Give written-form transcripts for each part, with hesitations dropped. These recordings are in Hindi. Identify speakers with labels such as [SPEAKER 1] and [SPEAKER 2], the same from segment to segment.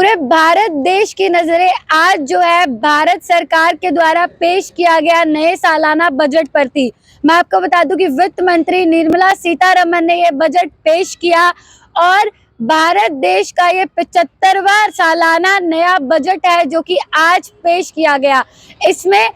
[SPEAKER 1] पूरे भारत देश की नजरें आज जो है भारत सरकार के द्वारा पेश किया गया नए सालाना बजट पर थी। मैं आपको बता दूं कि वित्त मंत्री निर्मला सीतारमण ने ये बजट पेश किया और भारत देश का ये 75वां सालाना नया बजट है जो कि आज पेश किया गया। इसमें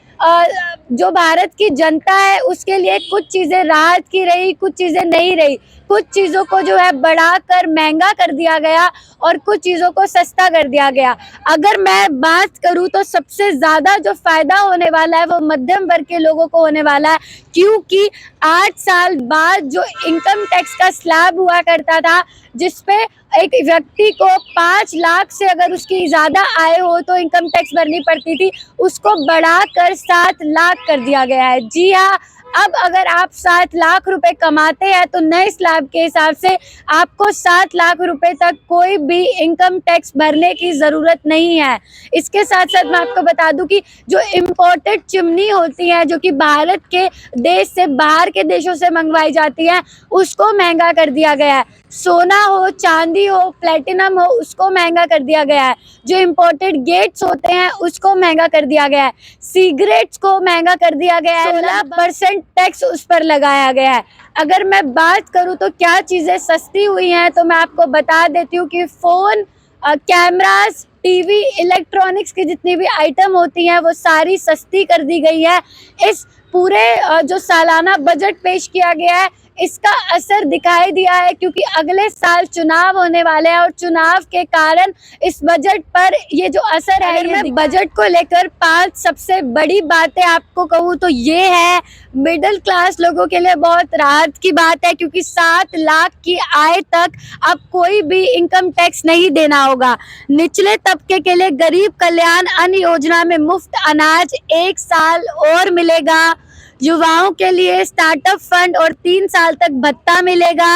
[SPEAKER 1] जो भारत की जनता है उसके लिए कुछ चीजें राहत की रही, कुछ चीजें नहीं रही। कुछ चीजों को जो है बढ़ाकर महंगा कर दिया गया और कुछ चीजों को सस्ता कर दिया गया। अगर मैं बात करूं तो सबसे ज्यादा जो फायदा होने वाला है वो मध्यम वर्ग के लोगों को होने वाला है, क्योंकि 8 साल बाद जो इनकम टैक्स का स्लैब हुआ करता था जिसपे एक व्यक्ति को 5 लाख से अगर उसकी ज्यादा आय हो तो इनकम टैक्स भरनी पड़ती थी, उसको बढ़ाकर 7 लाख कर दिया गया है। जी हाँ, अब अगर आप 7 लाख रुपए कमाते हैं तो नए स्लैब के हिसाब से आपको 7 लाख रुपए तक कोई भी इनकम टैक्स भरने की जरूरत नहीं है। इसके साथ साथ मैं आपको बता दूं कि जो इम्पोर्टेड चिमनी होती है जो कि भारत के देश से बाहर के देशों से मंगवाई जाती है उसको महंगा कर दिया गया है। सोना हो, चांदी हो, प्लेटिनम हो, उसको महंगा कर दिया गया है। जो इम्पोर्टेड गेट्स होते हैं उसको महंगा कर दिया गया है। सिगरेट्स को महंगा कर दिया गया है। 16% टैक्स उस पर लगाया गया है। अगर मैं बात करूं तो क्या चीजें सस्ती हुई हैं तो मैं आपको बता देती हूँ कि फोन, कैमरास, टीवी, इलेक्ट्रॉनिक्स की जितनी भी आइटम होती हैं वो सारी सस्ती कर दी गई है। इस पूरे जो सालाना बजट पेश किया गया है इसका असर दिखाई दिया है, क्योंकि अगले साल चुनाव होने वाले हैं और चुनाव के कारण इस बजट पर ये जो असर है। मैं बजट को लेकर 5 सबसे बड़ी बातें आपको कहूँ तो ये है, मिडिल क्लास लोगों के लिए बहुत राहत की बात है क्योंकि 7 लाख की आय तक अब कोई भी इनकम टैक्स नहीं देना होगा। निचले तबके के लिए गरीब कल्याण अन्न योजना में मुफ्त अनाज 1 साल और मिलेगा। युवाओं के लिए स्टार्टअप फंड और 3 साल तक भत्ता मिलेगा।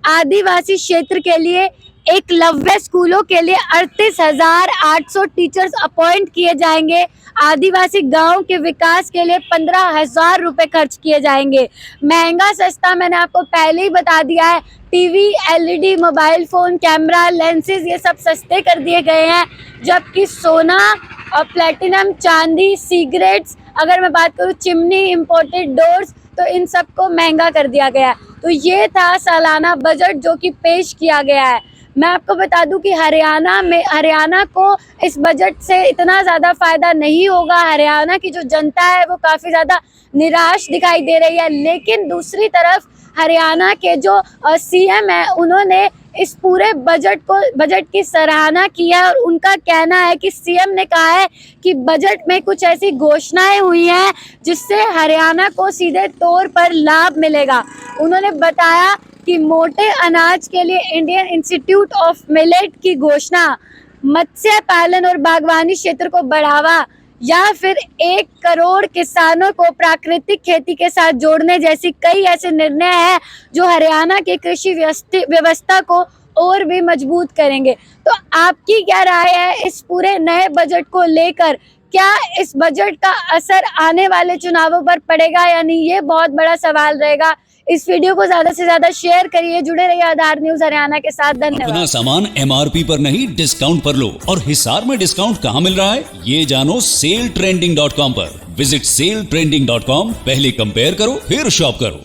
[SPEAKER 1] आदिवासी क्षेत्र के लिए एकलव्य स्कूलों के लिए 38,800 टीचर्स अपॉइंट किए जाएंगे। आदिवासी गांव के विकास के लिए 15,000 रुपए खर्च किए जाएंगे। महंगा सस्ता मैंने आपको पहले ही बता दिया है। TV, LED, mobile phone, camera, lenses ये सब सस्ते कर दिए गए हैं, जबकि सोना और प्लेटिनम, चांदी, सिगरेट्स, अगर मैं बात करूँ चिमनी, इम्पोर्टेड डोर्स, तो इन सबको महंगा कर दिया गया है। तो ये था सालाना बजट जो कि पेश किया गया है। मैं आपको बता दूं कि हरियाणा को इस बजट से इतना ज़्यादा फायदा नहीं होगा। हरियाणा की जो जनता है वो काफ़ी ज़्यादा निराश दिखाई दे रही है, लेकिन दूसरी तरफ हरियाणा के जो सीएम है उन्होंने इस पूरे बजट की सराहना की है और उनका कहना है कि सीएम ने कहा है कि बजट में कुछ ऐसी घोषणाएं हुई हैं जिससे हरियाणा को सीधे तौर पर लाभ मिलेगा। उन्होंने बताया कि मोटे अनाज के लिए इंडियन इंस्टीट्यूट ऑफ मिलेट की घोषणा, मत्स्य पालन और बागवानी क्षेत्र को बढ़ावा या फिर 1 करोड़ किसानों को प्राकृतिक खेती के साथ जोड़ने जैसी कई ऐसे निर्णय हैं जो हरियाणा की कृषि व्यवस्था को और भी मजबूत करेंगे। तो आपकी क्या राय है इस पूरे नए बजट को लेकर? क्या इस बजट का असर आने वाले चुनावों पर पड़ेगा या नहीं, ये बहुत बड़ा सवाल रहेगा। इस वीडियो को ज्यादा से ज्यादा शेयर करिए। जुड़े रहिए आधार न्यूज हरियाणा के साथ। धन्यवाद।
[SPEAKER 2] अपना सामान एमआरपी पर नहीं डिस्काउंट पर लो। और हिसार में डिस्काउंट कहाँ मिल रहा है ये जानो सेलट्रेंडिंग.com पर। विजिट सेलट्रेंडिंग.com। पहले कंपेयर करो फिर शॉप करो।